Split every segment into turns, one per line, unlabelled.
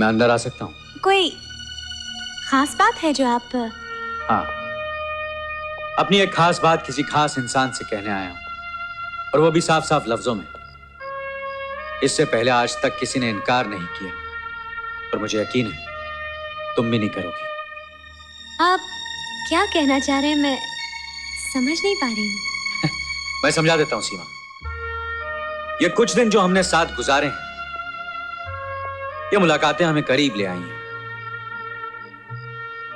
मैं अंदर आ सकता हूँ?
कोई खास बात है जो आप?
हाँ, अपनी एक खास बात किसी खास इंसान से कहने आया हूँ, और वो भी साफ साफ लफ्जों में। इससे पहले आज तक किसी ने इनकार नहीं किया, और मुझे यकीन है तुम भी नहीं करोगी।
आप क्या कहना चाह रहे हैं? मैं समझ नहीं पा रही हूँ।
मैं समझा देता हूँ सीमा। ये कुछ दिन जो हमने साथ गुजारे हैं, ये मुलाकातें हमें करीब ले आई हैं।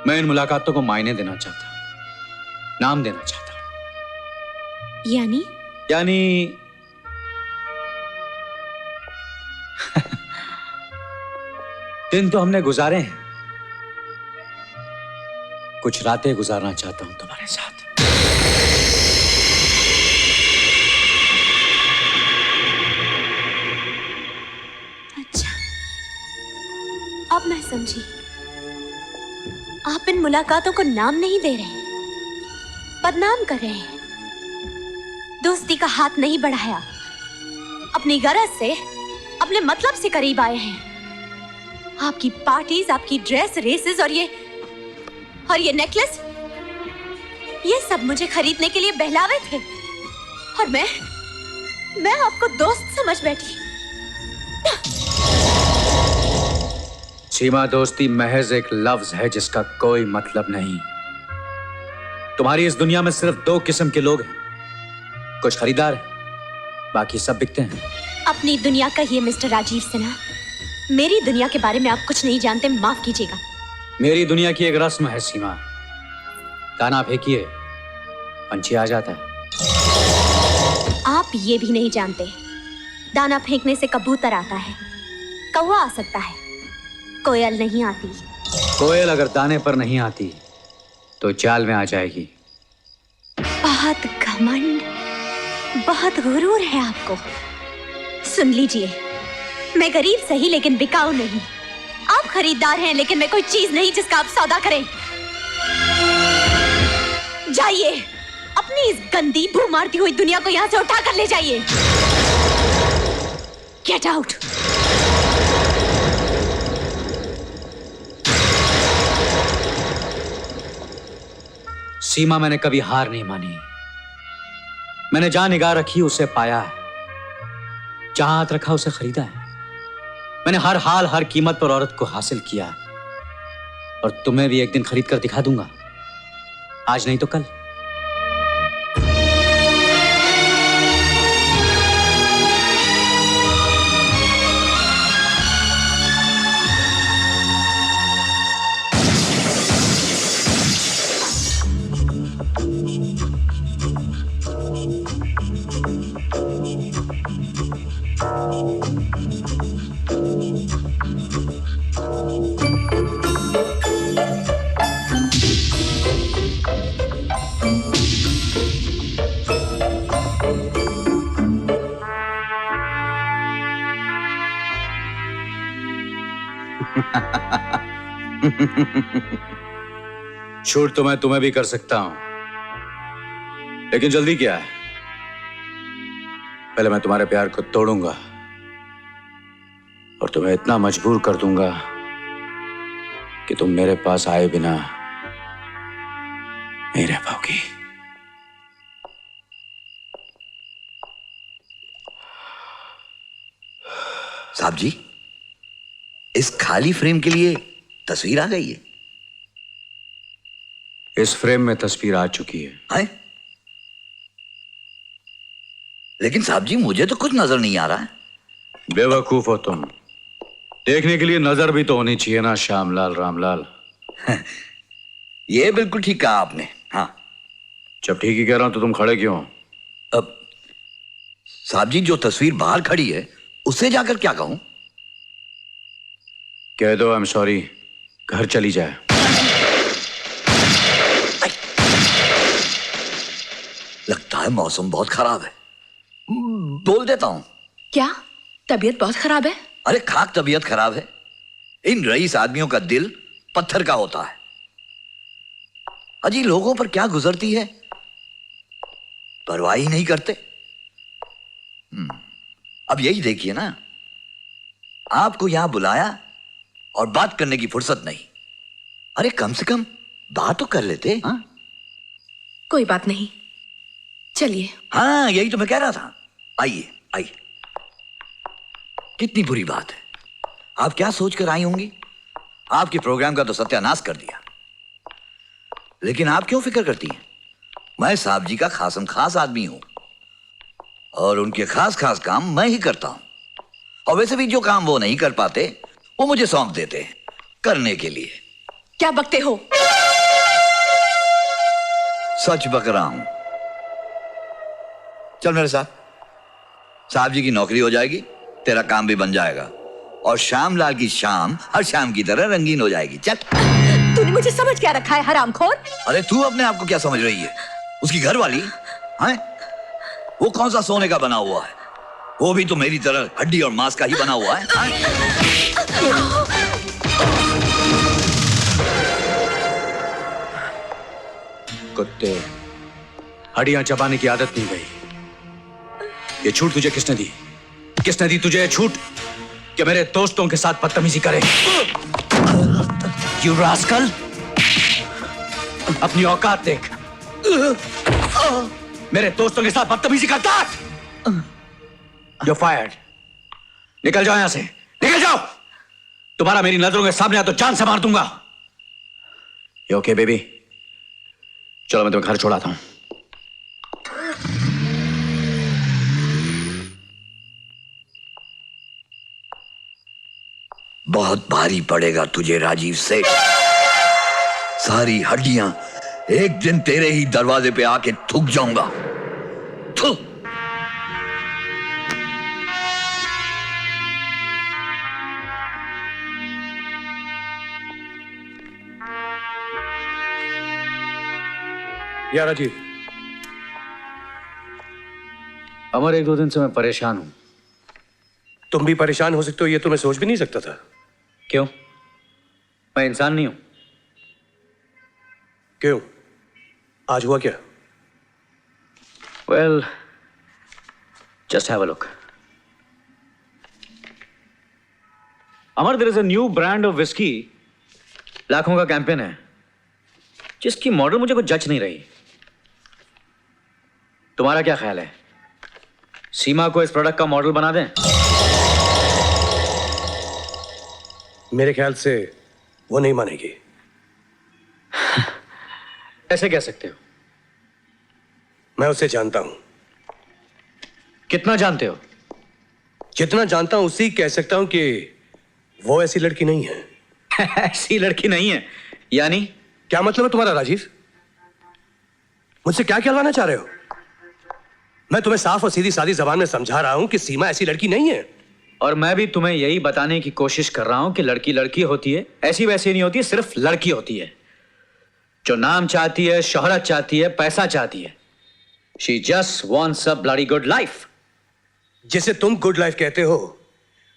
मैं इन मुलाकातों को मायने देना चाहता हूं, नाम देना चाहता हूं। यानी दिन तो हमने गुजारे हैं, कुछ रातें गुजारना चाहता हूं तुम्हारे साथ।
अच्छा, अब मैं समझी। आप इन मुलाकातों को नाम नहीं दे रहे, बदनाम कर रहे हैं। दोस्ती का हाथ नहीं बढ़ाया, अपनी गरज से, अपने मतलब से करीब आए हैं। आपकी पार्टीज, आपकी ड्रेस, रेसेस और ये नेकलेस, ये सब मुझे खरीदने के लिए बहलावे थे, और मैं आपको दोस्त समझ बैठी।
सीमा, दोस्ती महज एक लफ्ज है जिसका कोई मतलब नहीं। तुम्हारी इस दुनिया में सिर्फ दो किस्म के लोग हैं, कुछ खरीदार हैं, बाकी सब बिकते हैं।
अपनी दुनिया कहिए मिस्टर राजीव सिन्हा, मेरी दुनिया के बारे में आप कुछ नहीं जानते, माफ कीजिएगा।
मेरी दुनिया की एक रस्म है सीमा, दाना फेंकिए पंछी आ जाता है।
आप ये भी नहीं जानते, दाना फेंकने से कबूतर आता है, कौवा आ सकता है, कोयल नहीं आती।
कोयल अगर दाने पर नहीं आती तो चाल में आ जाएगी।
बहुत घमंड, बहुत गुरूर है आपको। सुन लीजिए, मैं गरीब सही लेकिन बिकाऊ नहीं। आप खरीदार हैं लेकिन मैं कोई चीज नहीं जिसका आप सौदा करें। जाइए, अपनी इस गंदी भू मारती हुई दुनिया को यहां से उठा कर ले जाइए। Get out.
सीमा, मैंने कभी हार नहीं मानी। मैंने जहां निगाह रखी उसे पाया है, जहां हाथ रखा उसे खरीदा है। मैंने हर हाल हर कीमत पर औरत को हासिल किया, और तुम्हें भी एक दिन खरीद कर दिखा दूंगा, आज नहीं तो कल। छूट तो मैं तुम्हें भी कर सकता हूं, लेकिन जल्दी क्या है? पहले मैं तुम्हारे प्यार को तोड़ूंगा और तुम्हें इतना मजबूर कर दूंगा कि तुम मेरे पास आए बिना नहीं रह पाओगी।
साहब जी, इस खाली फ्रेम के लिए तस्वीर आ गई है।
इस फ्रेम में तस्वीर आ चुकी है।
लेकिन साहब जी, मुझे तो कुछ नजर नहीं आ रहा है।
बेवकूफ हो तुम, देखने के लिए नजर भी तो होनी चाहिए ना श्यामलाल रामलाल।
ये बिल्कुल ठीक कहा आपने। हाँ,
जब ठीक ही कह रहा हूं तो तुम खड़े क्यों?
अब साहब जी, जो तस्वीर बाहर खड़ी है उससे जाकर क्या कहूं?
कह दो आई एम सॉरी, घर चली जाए।
लगता है मौसम बहुत खराब है, बोल देता हूं।
क्या तबीयत बहुत खराब है?
अरे खाक तबीयत खराब है। इन रईस आदमियों का दिल पत्थर का होता है। अजी लोगों पर क्या गुजरती है, परवाह ही नहीं करते। अब यही देखिए ना, आपको यहां बुलाया और बात करने की फुर्सत नहीं। अरे कम से कम बात तो कर लेते। हाँ
कोई बात नहीं, चलिए।
हाँ यही तो मैं कह रहा था। आइए आइए। कितनी बुरी बात है। आप क्या सोचकर आई होंगी? आपके प्रोग्राम का तो सत्यानाश कर दिया। लेकिन आप क्यों फिक्र करती हैं? मैं साहब जी का खासम खास आदमी हूं और उनके खास खास काम मैं ही करता हूं। और वैसे भी जो काम वो नहीं कर पाते वो मुझे सौंप देते हैं करने के लिए।
क्या बकते हो?
सच बक रहा हूं। चल मेरे साथ, साहब जी की नौकरी हो जाएगी, तेरा काम भी बन जाएगा और श्यामलाल की शाम हर शाम की तरह रंगीन हो जाएगी। चल।
तूने मुझे समझ क्या रखा है हरामखोर?
अरे तू अपने आप को क्या समझ रही है? उसकी घरवाली है, वो कौन सा सोने का बना हुआ है? वो भी तो मेरी तरह हड्डी और मांस का ही बना हुआ है।
कुत्ते, हड्डियां चबाने की आदत नहीं गई। ये छूट तुझे किसने दी? किसने दी तुझे ये छूट कि मेरे दोस्तों के साथ बदतमीजी करे? You rascal! अपनी औकात देख। मेरे दोस्तों के साथ बदतमीजी करता है? You're fired. निकल जाओ यहां से, निकल जाओ। तुम्हारा मेरी नजरों के सामने आ तो जान से मार दूंगा। You okay, baby? चलो मैं तुम्हें घर छोड़ाता हूं।
बहुत भारी पड़ेगा तुझे राजीव सेठ। सारी हड्डियां एक दिन तेरे ही दरवाजे पे आके थूक जाऊंगा। थू।
या राजीव,
अमर, एक दो दिन से मैं परेशान हूं।
तुम भी परेशान हो सकते हो ये तो मैं सोच भी नहीं सकता था।
क्यों? मैं इंसान नहीं हूं?
क्यों? आज हुआ क्या?
Well, just have a look. Amar, there is a new brand of whiskey, लाखों का कैंपेन है, जिसकी मॉडल मुझे कुछ जच नहीं रही। तुम्हारा क्या ख्याल है? सीमा को इस प्रोडक्ट का मॉडल बना दें?
मेरे ख्याल से वो नहीं मानेगी।
ऐसे कह सकते हो?
मैं उसे जानता हूं।
कितना जानते हो?
जितना जानता हूं उसी कह सकता हूं कि वो ऐसी लड़की नहीं है।
ऐसी लड़की नहीं है यानी?
क्या मतलब है तुम्हारा राजीव? मुझसे क्या कहलवाना चाह रहे हो? मैं तुम्हें साफ और सीधी सादी जबान में समझा रहा हूं कि सीमा ऐसी लड़की नहीं है।
और मैं भी तुम्हें यही बताने की कोशिश कर रहा हूं कि लड़की लड़की होती है, ऐसी वैसी नहीं होती है, सिर्फ लड़की होती है जो नाम चाहती है, शोहरत चाहती है, पैसा चाहती है। She just wants a bloody good life.
जिसे तुम गुड लाइफ कहते हो,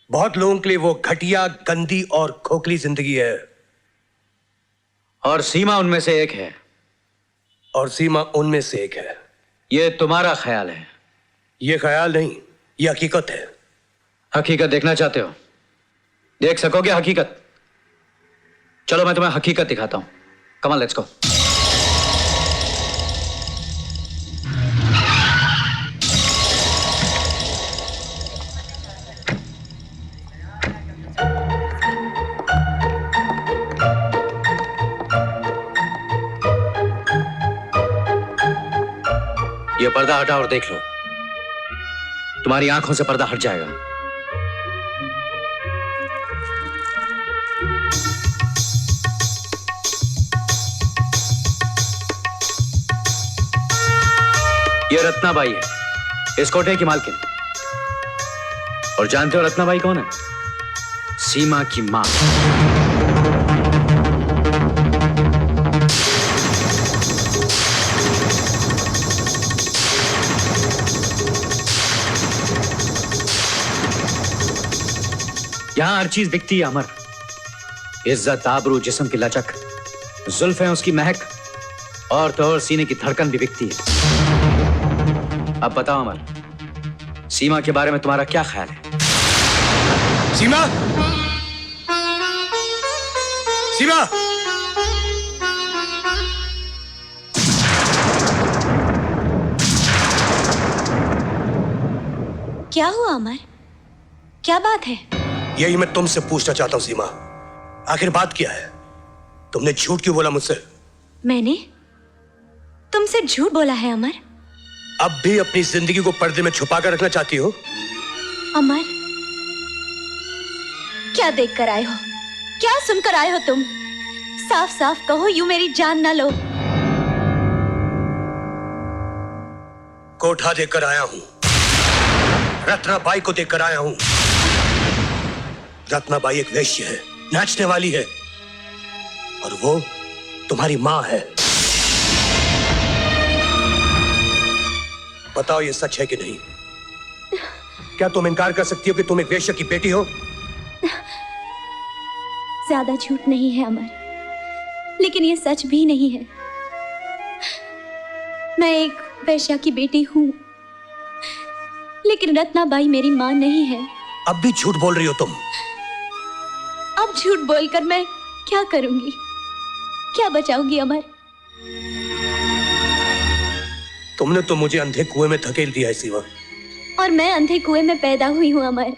बहुत लोगों के लिए वो घटिया, गंदी और खोखली जिंदगी है।
और सीमा उनमें से एक है।
और सीमा उनमें से एक है।
ये तुम्हारा ख्याल है।
ये ख्याल नहीं, ये हकीकत है।
हकीकत देखना चाहते हो? देख सकोगे हकीकत? चलो मैं तुम्हें हकीकत दिखाता हूं। Come on, let's go. ये पर्दा हटा और देख लो। तुम्हारी आंखों से पर्दा हट जाएगा। ये रत्नाबाई है, इस कोटे की मालकिन। और जानते हो रत्नाबाई कौन है? सीमा की मां। यहां हर चीज बिकती है अमर। इज्जत, आबरू, जिस्म की लचक, जुल्फें, उसकी महक और तो और सीने की धड़कन भी बिकती है। अब बताओ अमर, सीमा के बारे में तुम्हारा क्या ख्याल है?
सीमा! सीमा,
क्या हुआ अमर? क्या बात है?
यही मैं तुमसे पूछना चाहता हूं सीमा, आखिर बात क्या है? तुमने झूठ क्यों बोला मुझसे?
मैंने तुमसे झूठ बोला है अमर?
अब भी अपनी जिंदगी को पर्दे में छुपा कर रखना चाहती हो?
अमर, क्या देख कर आए हो? क्या सुनकर आए हो तुम? साफ साफ कहो, यूं मेरी जान ना लो।
कोठा देकर आया हूं, रत्नाबाई को देकर आया हूं। रत्नाबाई एक वेश्या है, नाचने वाली है, और वो तुम्हारी मां है। बताओ ये सच है कि नहीं? क्या तुम इनकार कर सकती हो कि तुम एक वेश्या की बेटी हो?
ज्यादा झूठ नहीं है अमर, लेकिन ये सच भी नहीं है। मैं एक वेश्या की बेटी हूं, लेकिन रत्नाबाई मेरी मां नहीं है।
अब भी झूठ बोल रही हो तुम।
अब झूठ बोलकर मैं क्या करूंगी? क्या बचाऊंगी अमर?
तुमने तो मुझे अंधे कुएं में धकेल दिया है सीमा।
और मैं अंधे कुएं में पैदा हुई हूं अमर।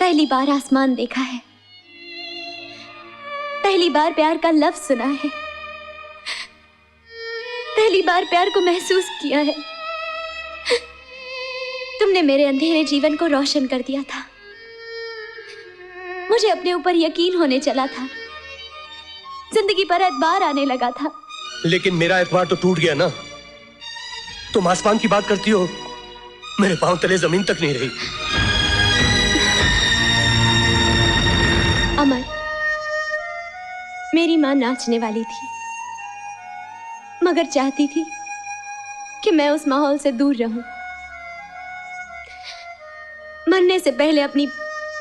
पहली बार आसमान देखा है, पहली बार प्यार का लफ्ज सुना है, पहली बार प्यार को महसूस किया है। तुमने मेरे अंधेरे जीवन को रोशन कर दिया था। मुझे अपने ऊपर यकीन होने चला था, जिंदगी पर एतबार आने लगा था।
लेकिन मेरा एतबार तो टूट गया ना। तुम आसमान की बात करती हो, मेरे पांव तले जमीन तक नहीं रही।
अमर, मेरी मां नाचने वाली थी, मगर चाहती थी कि मैं उस माहौल से दूर रहूं। मरने से पहले अपनी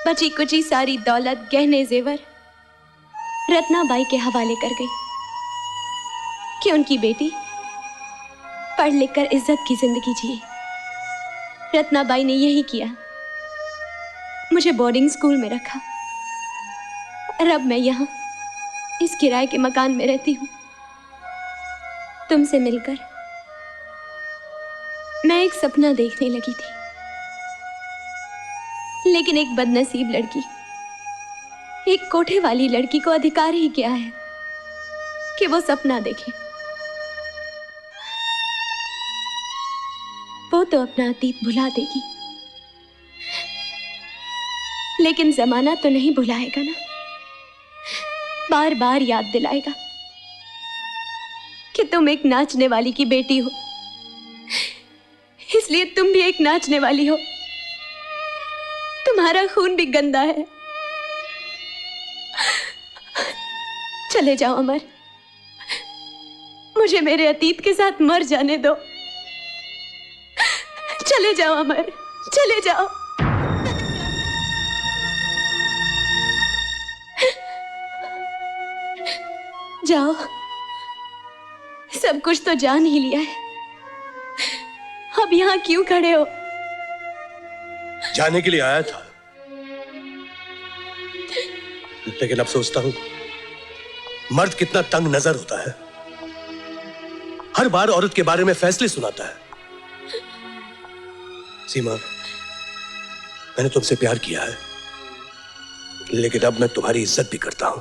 बची कुची सारी दौलत, गहने जेवर रत्नाबाई के हवाले कर गई कि उनकी बेटी पढ़ लिख कर इज्जत की जिंदगी जिए। रत्नाबाई ने यही किया, मुझे बोर्डिंग स्कूल में रखा, और अब मैं यहां इस किराए के मकान में रहती हूं। तुमसे मिलकर मैं एक सपना देखने लगी थी, लेकिन एक बदनसीब लड़की, एक कोठे वाली लड़की को अधिकार ही क्या है कि वो सपना देखे। वो तो अपना अतीत भुला देगी, लेकिन जमाना तो नहीं भुलाएगा ना, बार बार याद दिलाएगा कि तुम एक नाचने वाली की बेटी हो, इसलिए तुम भी एक नाचने वाली हो। तुम्हारा खून भी गंदा है। चले जाओ अमर, मुझे मेरे अतीत के साथ मर जाने दो। चले जाओ अमर, चले जाओ। जाओ, सब कुछ तो जान ही लिया है, अब यहां क्यों खड़े हो?
जाने के लिए आया था, लेकिन अब सोचता हूं मर्द कितना तंग नजर होता है। हर बार औरत के बारे में फैसले सुनाता है। सीमा, मैंने तुमसे प्यार किया है, लेकिन अब मैं तुम्हारी इज्जत भी करता हूं।